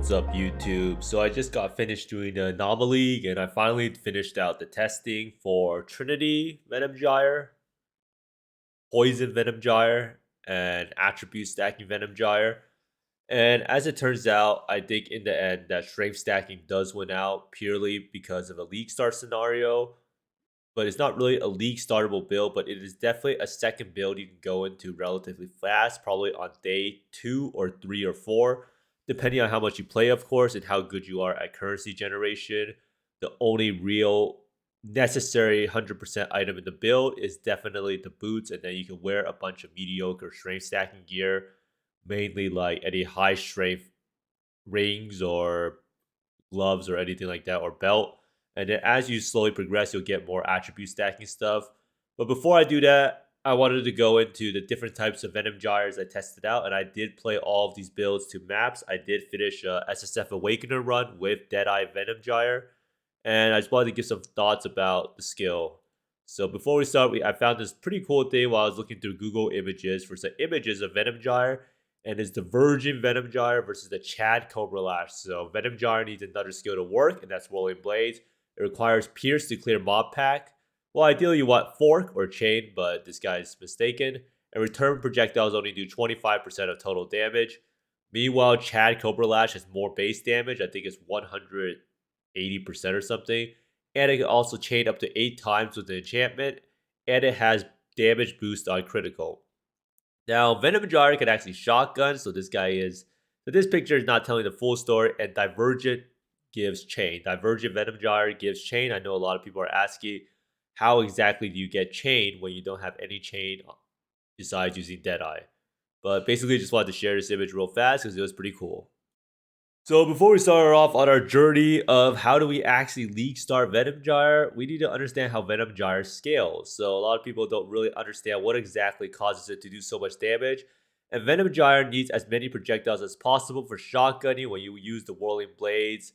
What's up, YouTube? So I just got finished doing the Anomaly and I finally finished out the testing for Trinity Venom Gyre, Poison Venom Gyre, and Attribute Stacking Venom Gyre. And as it turns out, I think in the end that Strength Stacking does win out purely because of a League Start scenario. But it's not really a League startable build, but it is definitely a second build you can go into relatively fast, probably on day 2 or 3 or 4, depending on how much you play, of course, and how good you are at currency generation. The only real necessary 100% item in the build is definitely the boots, and then you can wear a bunch of mediocre strength stacking gear, mainly like any high strength rings or gloves or anything like that, or belt. And then as you slowly progress, you'll get more attribute stacking stuff. But before I do that, I wanted to go into the different types of Venom Gyres I tested out, and I did play all of these builds to maps. I did finish a SSF Awakener run with Deadeye Venom Gyre, and I just wanted to give some thoughts about the skill. So before we start, I found this pretty cool thing while I was looking through Google Images for some images of Venom Gyre, and it's the Virgin Venom Gyre versus the Chad Cobra Lash. So Venom Gyre needs another skill to work, and that's Rolling Blades. It requires Pierce to clear Mob Pack. Well, ideally you want Fork or Chain, but this guy's mistaken. And return projectiles only do 25% of total damage. Meanwhile, Chad Cobra Lash has more base damage. I think it's 180% or something. And it can also chain up to 8 times with the enchantment. And it has damage boost on critical. Now, Venom Gyre can actually shotgun, so this guy is... So this picture is not telling the full story, and Divergent gives chain. Divergent Venom Gyre gives chain. I know a lot of people are asking, how exactly do you get chain when you don't have any chain besides using Deadeye? But basically, just wanted to share this image real fast because it was pretty cool. So before we start off on our journey of how do we actually League start Venom Gyre, we need to understand how Venom Gyre scales. So a lot of people don't really understand what exactly causes it to do so much damage. And Venom Gyre needs as many projectiles as possible for shotgunning. When you use the Whirling Blades,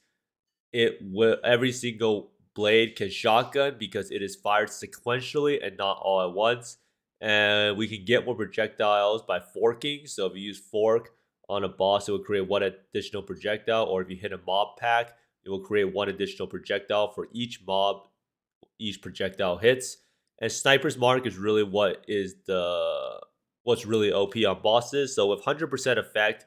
every single blade can shotgun because it is fired sequentially and not all at once. And we can get more projectiles by forking. So if you use fork on a boss, it will create one additional projectile, or if you hit a mob pack, it will create one additional projectile for each mob each projectile hits. And Sniper's Mark is really what's really OP on bosses. So with 100% effect,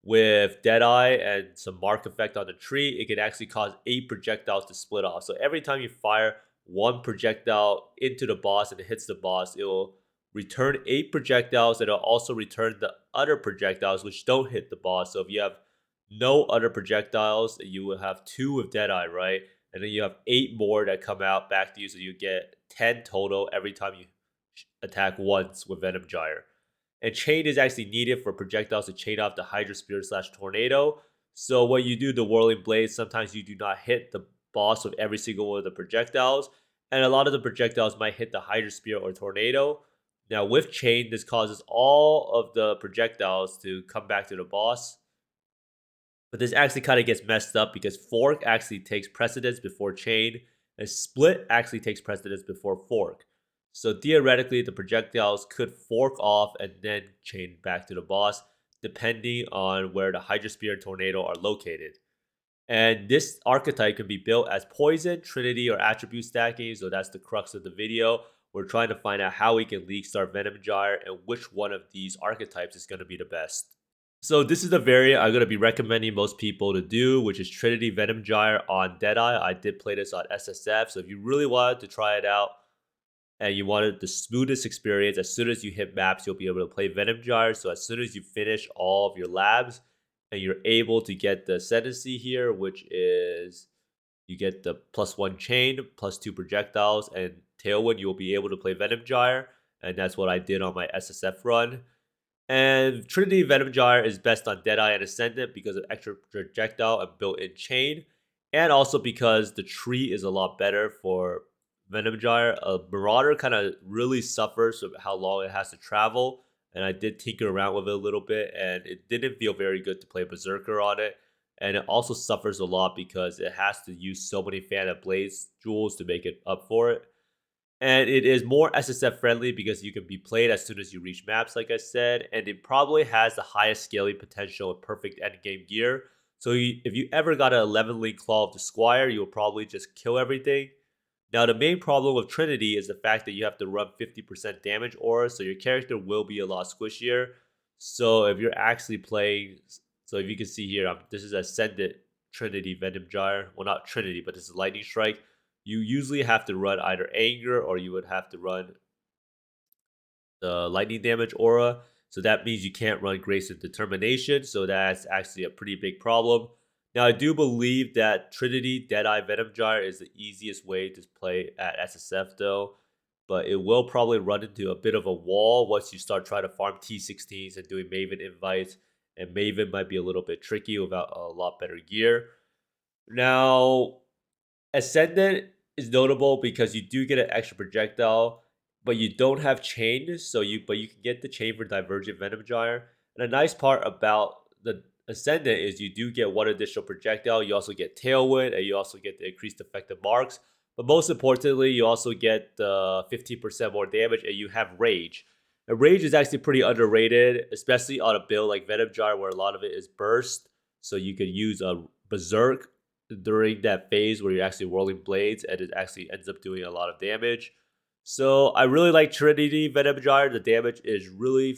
with Deadeye and some mark effect on the tree, it can actually cause 8 projectiles to split off. So every time you fire one projectile into the boss and it hits the boss, it will return 8 projectiles, and it'll also return the other projectiles which don't hit the boss. So if you have no other projectiles, you will have 2 with Deadeye, right? And then you have 8 more that come out back to you, so you get 10 total every time you attack once with Venom Gyre. And chain is actually needed for projectiles to chain off the Hydra Spear / Tornado. So when you do the Whirling Blades, sometimes you do not hit the boss with every single one of the projectiles. And a lot of the projectiles might hit the Hydra Spear or Tornado. Now with chain, this causes all of the projectiles to come back to the boss. But this actually kind of gets messed up because fork actually takes precedence before chain, and split actually takes precedence before fork. So theoretically, the projectiles could fork off and then chain back to the boss, depending on where the Hydra Spear and Tornado are located. And this archetype can be built as Poison, Trinity, or Attribute Stacking, so that's the crux of the video. We're trying to find out how we can League start Venom Gyre and which one of these archetypes is going to be the best. So this is the variant I'm going to be recommending most people to do, which is Trinity Venom Gyre on Deadeye. I did play this on SSF, so if you really wanted to try it out, and you wanted the smoothest experience, as soon as you hit maps, you'll be able to play Venom Gyre. So as soon as you finish all of your labs and you're able to get the ascendancy here, which is you get the +1 chain, +2 projectiles, and Tailwind, you'll be able to play Venom Gyre. And that's what I did on my SSF run. And Trinity Venom Gyre is best on Deadeye and Ascendant because of extra projectile and built-in chain. And also because the tree is a lot better for Venom Gyre. Marauder kind of really suffers from how long it has to travel, and I did tinker around with it a little bit, and it didn't feel very good to play Berserker on it. And it also suffers a lot because it has to use so many Phantom Blades jewels to make it up for it. And it is more SSF friendly because you can be played as soon as you reach maps, like I said, and it probably has the highest scaling potential and perfect endgame gear. So if you ever got an 11 link Claw of the Squire, you'll probably just kill everything. Now, the main problem with Trinity is the fact that you have to run 50% damage aura, so your character will be a lot squishier. So if you're actually playing, so if you can see here, this is Ascendant Trinity Venom Gyre. Well, not Trinity, but this is Lightning Strike. You usually have to run either Anger or you would have to run the lightning damage aura. So that means you can't run Grace and Determination. So that's actually a pretty big problem. Now, I do believe that Trinity Deadeye Venom Gyre is the easiest way to play at SSF though. But it will probably run into a bit of a wall once you start trying to farm T16s and doing Maven invites. And Maven might be a little bit tricky without a lot better gear. Now, Ascendant is notable because you do get an extra projectile, but you don't have chain, but you can get the chain for Divergent Venom Gyre. And a nice part about the Ascendant is you do get one additional projectile. You also get Tailwind, and you also get the increased effective marks. But most importantly, you also get 15% more damage, and you have Rage. And Rage is actually pretty underrated, especially on a build like Venom Gyre where a lot of it is burst. So you could use a Berserk during that phase where you're actually whirling blades, and it actually ends up doing a lot of damage. So I really like Trinity Venom Gyre. The damage is really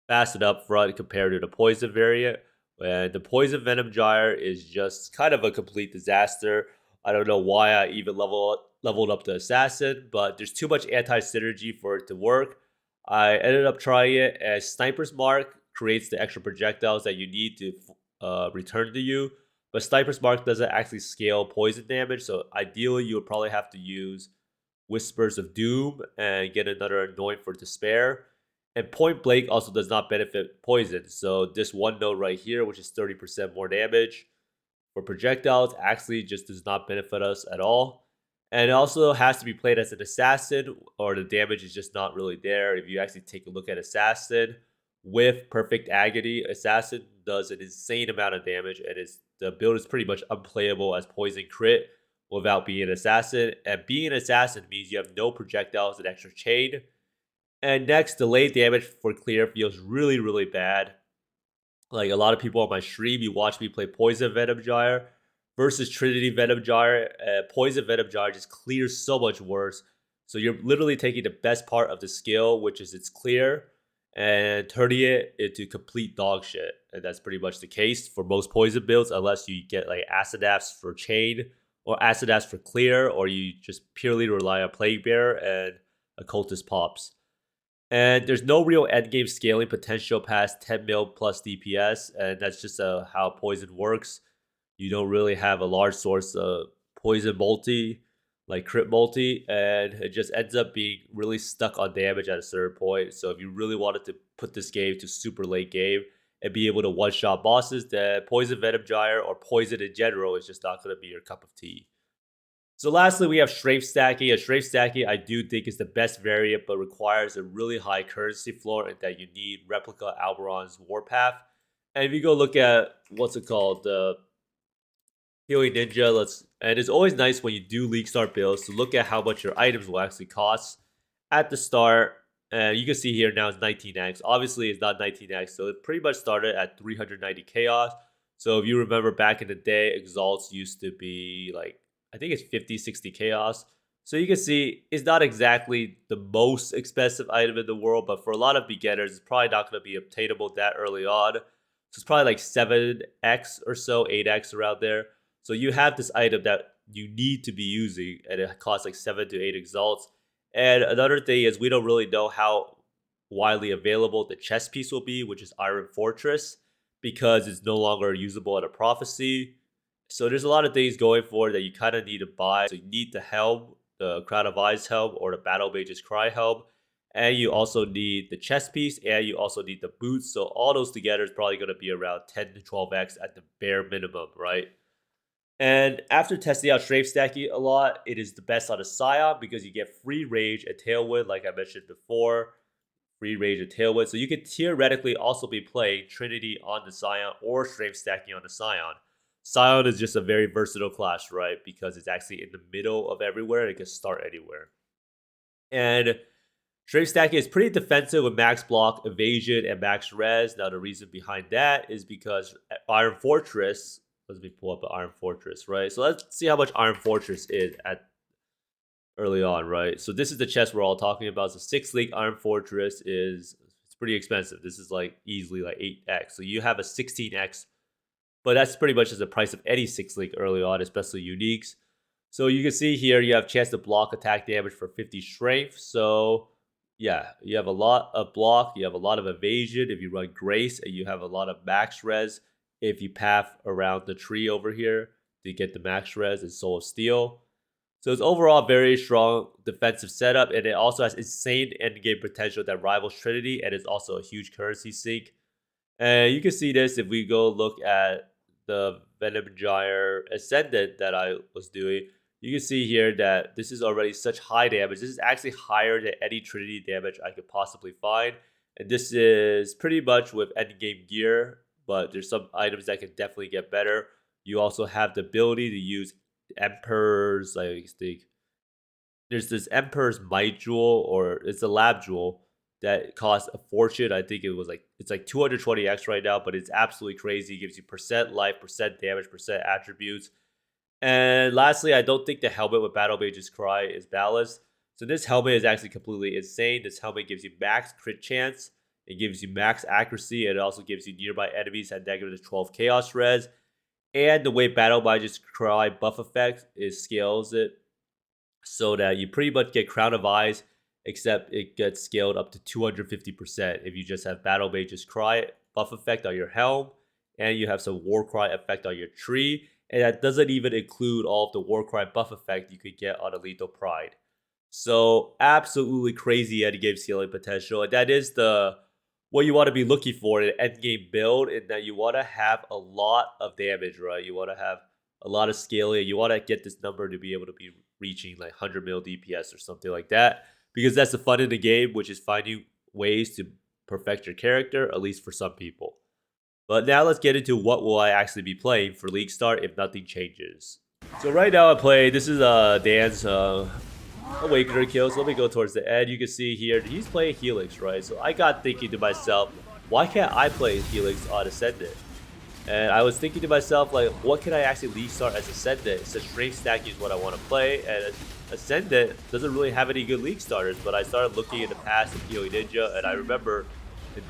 fast and upfront compared to the Poison variant. And the Poison Venom Gyre is just kind of a complete disaster. I don't know why I even leveled up the Assassin, but there's too much anti-synergy for it to work. I ended up trying it, and Sniper's Mark creates the extra projectiles that you need to return to you. But Sniper's Mark doesn't actually scale poison damage, so ideally you would probably have to use Whispers of Doom and get another Anoint for Despair. And Point Blank also does not benefit poison, so this one note right here, which is 30% more damage for projectiles, actually just does not benefit us at all. And it also has to be played as an assassin, or the damage is just not really there. If you actually take a look at Assassin, with Perfect Agony, Assassin does an insane amount of damage, and the build is pretty much unplayable as Poison Crit without being an Assassin. And being an Assassin means you have no projectiles and extra chain. And next, delayed damage for clear feels really, really bad. Like a lot of people on my stream, you watch me play Poison Venom Gyre versus Trinity Venom Gyre. Poison Venom Gyre just clears so much worse. So you're literally taking the best part of the skill, which is its clear, and turning it into complete dog shit. And that's pretty much the case for most poison builds, unless you get like Acid Apps for chain or Acid Apps for clear, or you just purely rely on Plague Bearer and Occultist Pops. And there's no real endgame scaling potential past 10 mil plus DPS, and that's just how poison works. You don't really have a large source of poison multi, like crit multi, and it just ends up being really stuck on damage at a certain point. So if you really wanted to put this game to super late game and be able to one-shot bosses, then Poison Venom Gyre or Poison in general is just not going to be your cup of tea. So lastly, we have Strength Stacking. And Strength Stacking, I do think is the best variant, but requires a really high currency floor and that you need Replica Alberon's Warpath. And if you go look at, what's it called, the Healing Ninja, and it's always nice when you do League Start builds to look at how much your items will actually cost at the start. And you can see here now it's 19x. Obviously, it's not 19x, so it pretty much started at 390 chaos. So if you remember back in the day, Exalts used to be like, I think it's 50, 60 chaos. So you can see it's not exactly the most expensive item in the world, but for a lot of beginners, it's probably not going to be obtainable that early on. So it's probably like 7x or so, 8x around there. So you have this item that you need to be using, and it costs like 7 to 8 exalts. And another thing is we don't really know how widely available the chess piece will be, which is Iron Fortress, because it's no longer usable at a prophecy. So there's a lot of things going for it that you kind of need to buy. So you need the helm, the Crown of Eyes helm, or the Battle Mage's Cry helm. And you also need the chest piece, and you also need the boots. So all those together is probably going to be around 10 to 12x at the bare minimum, right? And after testing out Strength Stacking a lot, it is the best on a Scion because you get free Rage and Tailwind, like I mentioned before. Free Rage and Tailwind. So you could theoretically also be playing Trinity on the Scion or Strength Stacking on the Scion. Scion is just a very versatile class, right? Because it's actually in the middle of everywhere and it can start anywhere. And Strength stacking is pretty defensive with max block, evasion, and max res. Now, the reason behind that is because Iron Fortress, let me pull up an Iron Fortress, right? So let's see how much Iron Fortress is at early on, right? So this is the chest we're all talking about. So 6 Link Iron Fortress it's pretty expensive. This is like easily like 8x. So you have a 16x, but that's pretty much just the price of any 6 Link early on, especially uniques. So you can see here you have chance to block attack damage for 50 strength. So yeah, you have a lot of block, you have a lot of evasion if you run Grace, and you have a lot of max res if you path around the tree over here to get the max res and Soul of Steel. So it's overall a very strong defensive setup, and it also has insane endgame potential that rivals Trinity, and it's also a huge currency sink. And you can see this if we go look at the Venom Gyre Ascendant that I was doing. You can see here that this is already such high damage. This is actually higher than any Trinity damage I could possibly find. And this is pretty much with endgame gear, but there's some items that can definitely get better. You also have the ability to use Emperor's, like, there's this Emperor's Might Jewel, or it's a lab jewel that costs a fortune. I think it's like 220x right now, but it's absolutely crazy. It gives you percent life, percent damage, percent attributes. And lastly, I don't think the helmet with Battle Mage's Cry is balanced. So this helmet is actually completely insane. This helmet gives you max crit chance. It gives you max accuracy. And it also gives you nearby enemies at negative 12 chaos res. And the way Battle Mage's Cry buff effect scales it so that you pretty much get Crown of Eyes, except it gets scaled up to 250% if you just have Battle Mage's Cry buff effect on your helm, and you have some Warcry effect on your tree, and that doesn't even include all of the Warcry buff effect you could get on a Lethal Pride. So absolutely crazy endgame scaling potential, and that is what you want to be looking for in an endgame build, in that you want to have a lot of damage, right? You want to have a lot of scaling. You want to get this number to be able to be reaching like 100 mil DPS or something like that, because that's the fun in the game, which is finding ways to perfect your character, at least for some people. But now let's get into what will I actually be playing for League Start if nothing changes. So right now this is Dan's Awakener kill. So let me go towards the end. You can see here he's playing Helix, right? So I got thinking to myself, why can't I play Helix on Ascendant? And I was thinking to myself, like, what can I actually League Start as Ascendant? Since strength stacking is what I want to play, and Ascendant doesn't really have any good League Starters. But I started looking in the past of Healing Ninja, and I remember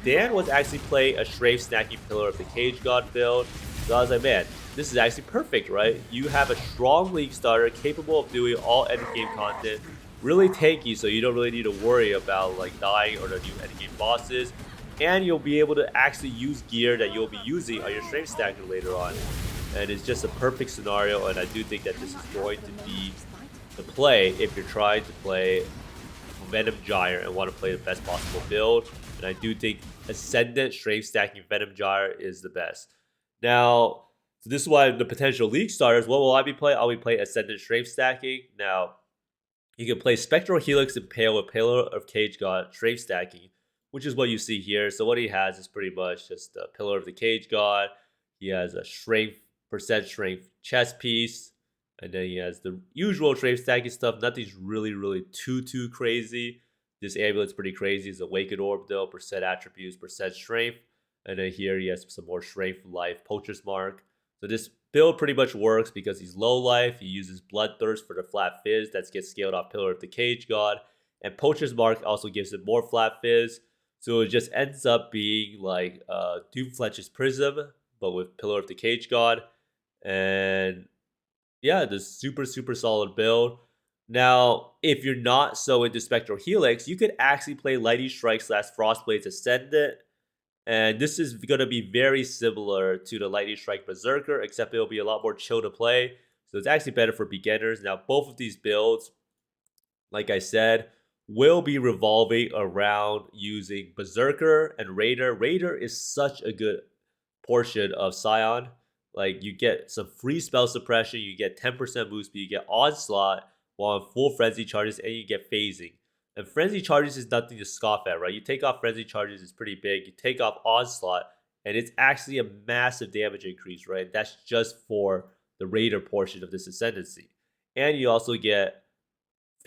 Dan was actually playing a strength stacking Pillar of the Cage God build. So I was like, man, this is actually perfect, right? You have a strong League Starter capable of doing all endgame content, really tanky, so you don't really need to worry about like dying or the new endgame bosses. And you'll be able to actually use gear that you'll be using on your strength stacker later on. And it's just a perfect scenario, and I do think that this is going to be the play if you're trying to play Venom Gyre and want to play the best possible build. And I do think Ascendant strength stacking Venom Gyre is the best. Now, so this is why the potential League starters, what will I be playing? I'll be playing Ascendant strength stacking. Now, you can play Spectral Helix and Pale with Pillar of Cage God strength stacking, which is what you see here. So what he has is pretty much just a Pillar of the Cage God. He has a percent strength chest piece. And then he has the usual strength stacking stuff. Nothing's really too crazy. This amulet's pretty crazy. It's a Awakened Orb though, percent attributes, percent strength. And then here he has some more strength, life, Poacher's Mark. So this build pretty much works because he's low life. He uses Bloodthirst for the flat fizz that gets scaled off Pillar of the Cage God. And Poacher's Mark also gives him more flat fizz. So it just ends up being like Doomfletch's Prism, but with Pillar of the Cage God. And yeah, the super solid build. Now, if you're not so into Spectral Helix, you could actually play Lightning Strike / Frostblade's Ascendant. And this is going to be very similar to the Lightning Strike Berserker, except it'll be a lot more chill to play. So it's actually better for beginners. Now, both of these builds, like I said, will be revolving around using Berserker and Raider. Raider is such a good portion of Scion. Like, you get some free spell suppression, you get 10% move speed, you get Onslaught while on full Frenzy charges, and you get phasing. And Frenzy charges is nothing to scoff at, right? You take off Frenzy charges, it's pretty big. You take off Onslaught, and it's actually a massive damage increase, right? That's just for the Raider portion of this Ascendancy. And you also get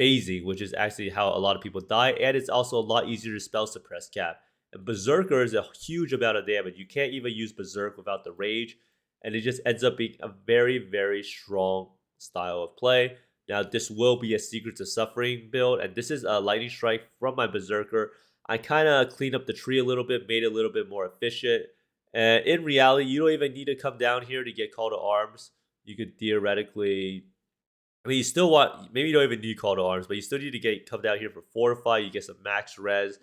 phasing, which is actually how a lot of people die, and it's also a lot easier to spell suppress cap. And Berserker is a huge amount of damage. You can't even use Berserk without the rage, and it just ends up being a very, very strong style of play. Now, this will be a Secrets of Suffering build, and this is a Lightning Strike from my Berserker. I kind of cleaned up the tree a little bit, made it a little bit more efficient. And in reality, you don't even need to come down here to get Call to Arms. You could theoretically, I mean, you still want, maybe you don't even need Call to Arms, but you still need to come down here for Fortify. You get some max res.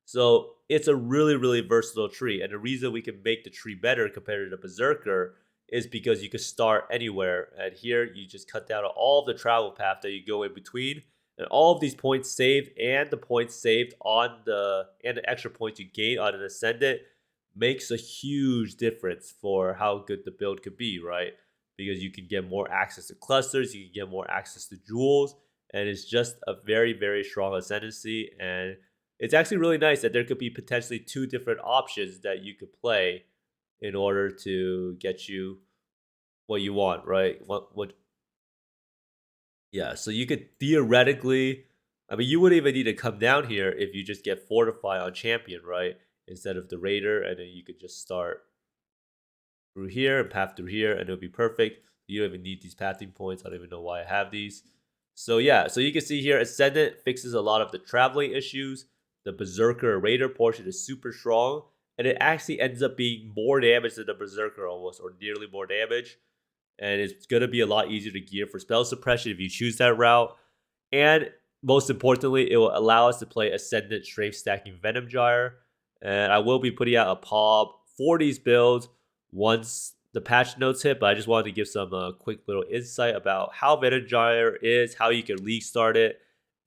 So it's a really, really versatile tree. And the reason we can make the tree better compared to the Berserker is because you can start anywhere. And here you just cut down all of the travel path that you go in between. And all of these points saved and the points saved on and the extra points you gain on an Ascendant makes a huge difference for how good the build could be, right? Because you can get more access to clusters, you can get more access to jewels, and it's just a very, very strong ascendancy. And it's actually really nice that there could be potentially two different options that you could play in order to get you what you want, right? Yeah, so you could theoretically, I mean, you wouldn't even need to come down here if you just get Fortify on Champion, right? Instead of the Raider, and then you could just start through here and path through here, and it'll be perfect. You don't even need these pathing points. I don't even know why I have these. So yeah, so you can see here, Ascendant fixes a lot of the traveling issues. The Berserker Raider portion is super strong, and it actually ends up being more damage than the Berserker almost, or nearly more damage. And it's going to be a lot easier to gear for spell suppression if you choose that route. And most importantly, it will allow us to play Ascendant Strength Stacking Venom Gyre. And I will be putting out a POB for these builds once the patch notes hit, but I just wanted to give some quick little insight about how Venom Gyre is, how you can league start it,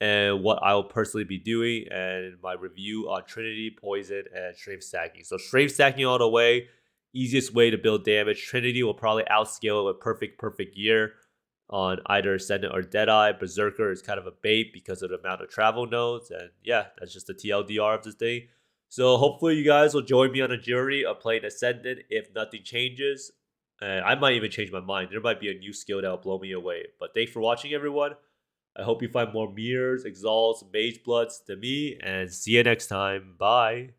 and what I will personally be doing, and my review on Trinity, Poison, and Strength Stacking. So Strength Stacking all the way, easiest way to build damage. Trinity will probably outscale it with perfect gear on either Ascendant or Deadeye. Berserker is kind of a bait because of the amount of travel nodes, and yeah, that's just the TLDR of this thing. So hopefully you guys will join me on a journey of playing Ascendant if nothing changes. And I might even change my mind. There might be a new skill that will blow me away. But thanks for watching, everyone. I hope you find more mirrors, exalts, mage bloods to me, and see you next time. Bye.